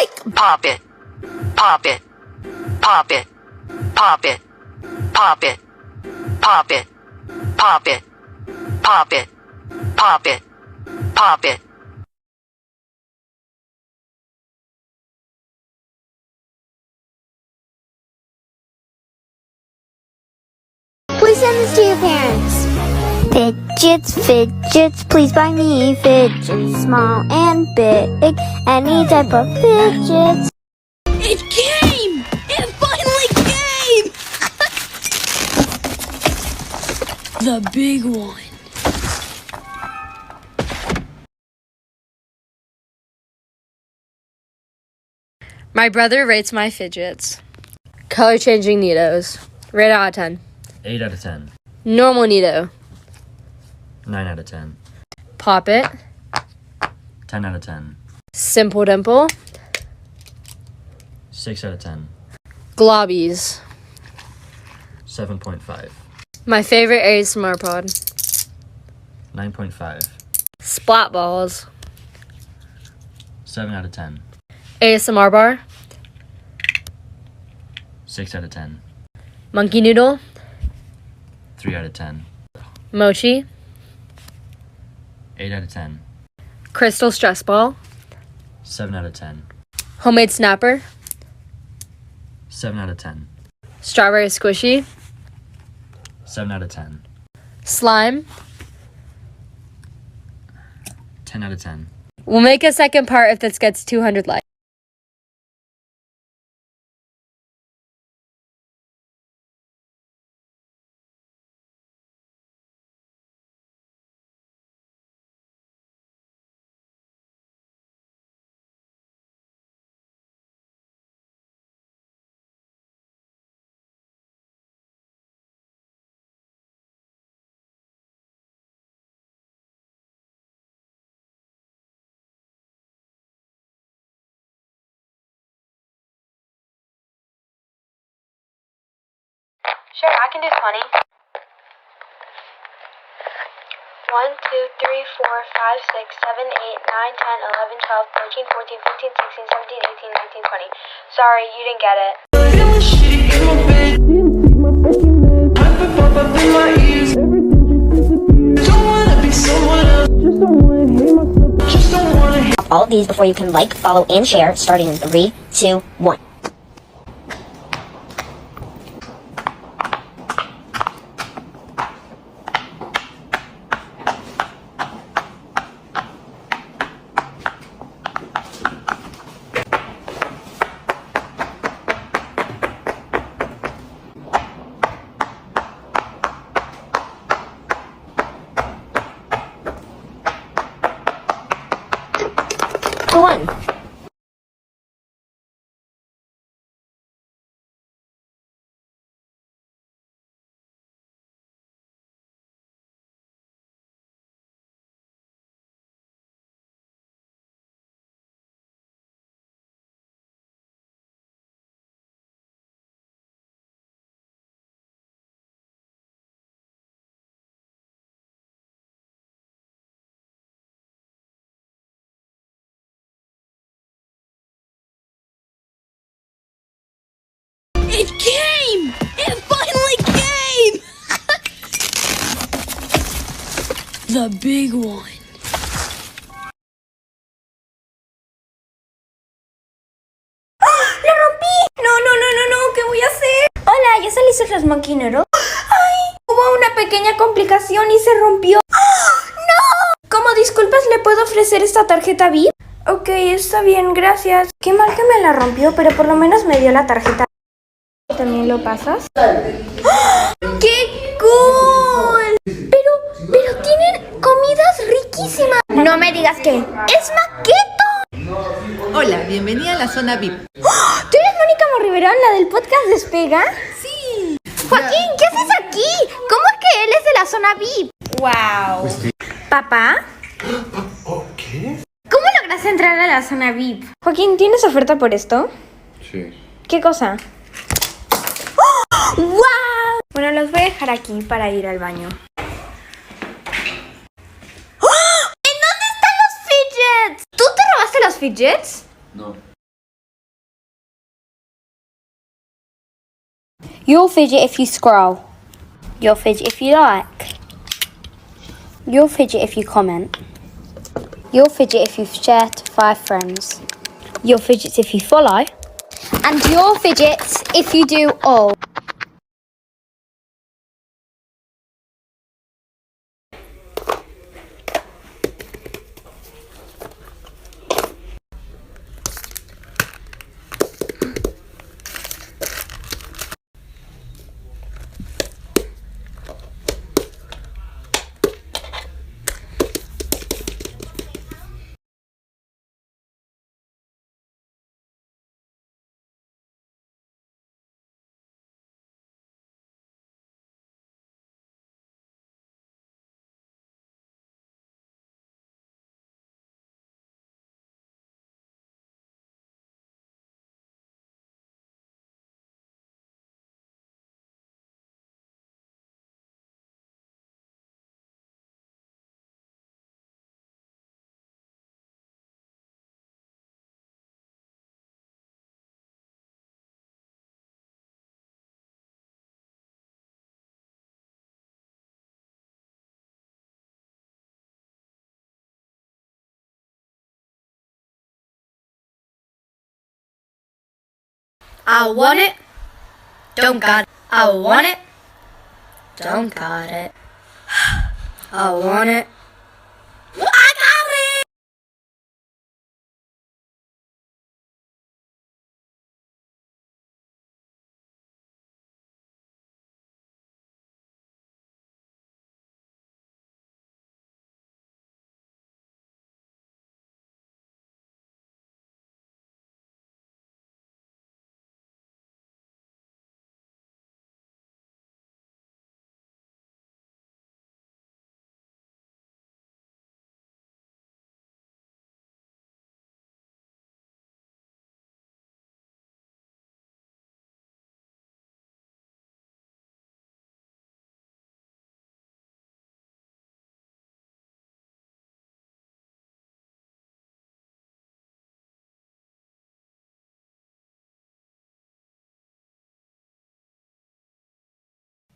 like pop it, pop it, pop it, pop it, pop it, pop it, pop it, pop it, pop it, pop it. Please send this to your parents. Fidgets, fidgets, please buy me fidgets, small and big, any type of fidgets. It came! It finally came! The big one. My brother rates my fidgets. Color changing neatos. Rate out of 10. 8 out of 10. Normal neato. 9 out of 10. Pop it. 10 out of 10. Simple dimple. 6 out of 10. Globbies. 7.5. My favorite ASMR pod. 9.5. Splat balls. 7 out of 10. ASMR bar. 6 out of 10. Monkey noodle. 3 out of 10. Mochi. 8 out of 10. Crystal stress ball. 7 out of 10. Homemade snapper. 7 out of 10. Strawberry squishy. 7 out of 10. Slime. 10 out of 10. We'll make a second part if this gets 200 likes. Sure, I can do 20. 1, 2, 3, 4, 5, 6, 7, 8, 9, 10, 11, 12, 13, 14, 15, 16, 17, 18, 19, 20. Sorry, you didn't get it. All of these before you can like, follow, and share, starting in 3, 2, 1. One. It came! It finally came! The big one. ¡Lo rompí! No, ¿qué voy a hacer? Hola, ¿ya saliste los Monkey Noodle? ¡Ay! Hubo una pequeña complicación y se rompió. ¡No! Como disculpas, ¿le puedo ofrecer esta tarjeta VIP? Ok, está bien, gracias. Qué mal que me la rompió, pero por lo menos me dio la tarjeta. ¿También lo pasas? ¡Qué cool! Pero tienen comidas riquísimas. No me digas que es maqueto. Hola, bienvenida a la zona VIP. ¿Tú eres Mónica Morriverón, la del podcast Despega? Sí. Joaquín, ¿qué haces aquí? ¿Cómo es que él es de la zona VIP? ¡Wow! ¿Papá? ¿Qué? ¿Cómo lograste entrar a la zona VIP? Joaquín, ¿tienes oferta por esto? Sí. ¿Qué cosa? ¡Oh! ¡Wow! Bueno, los voy a dejar aquí para ir al baño. ¡Oh! ¿En dónde están los fidgets? ¿Tú te robaste los fidgets? No. You'll fidget if you scroll. You'll fidget if you like. You'll fidget if you comment. You'll fidget if you share to 5 friends. You'll fidget if you follow. And you'll fidget if you do all. I want it. Don't got it. I want it. Don't got it. I want it. I got it.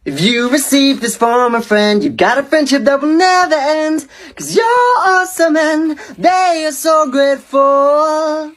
If you receive this from a friend, you got a friendship that will never end. 'Cause you're awesome and they are so grateful.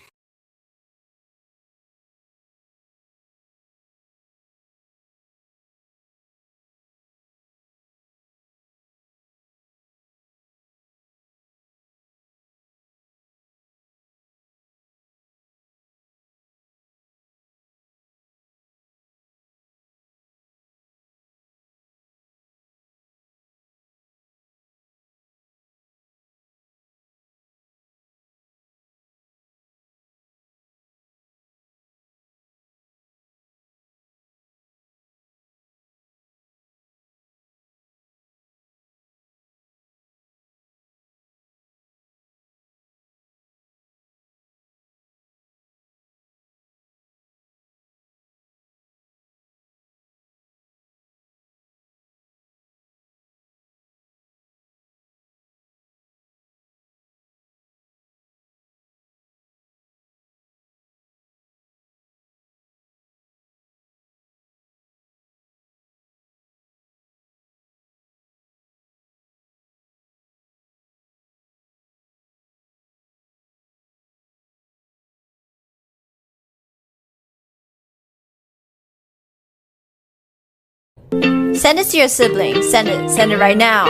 Send it to your siblings. Send it right now.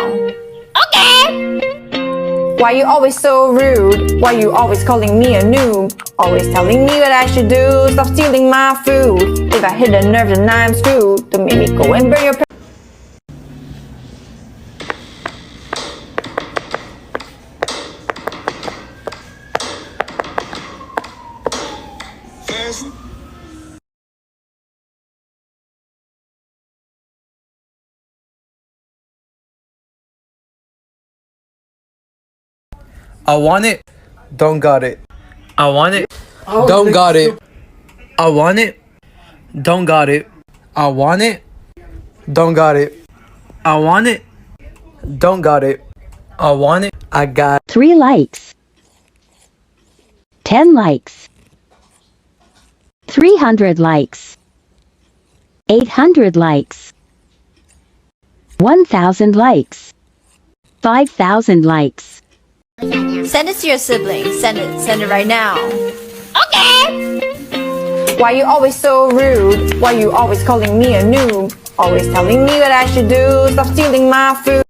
Why you always so rude? Why you always calling me a noob? Always telling me what I should do. Stop stealing my food. If I hit a nerve then I'm screwed. Don't make me go and burn your I want it. Don't got it. I want it. Don't got it. I want it. Don't got it. I want it. Don't got it. I want it. Don't got it. I want it. I got 3 likes, 10 likes, 300 likes, 800 likes. 1,000 likes. 5,000 likes. Send it to your siblings. Send it right now. Okay. Why you always so rude? Why you always calling me a noob? Always telling me what I should do. Stop stealing my food.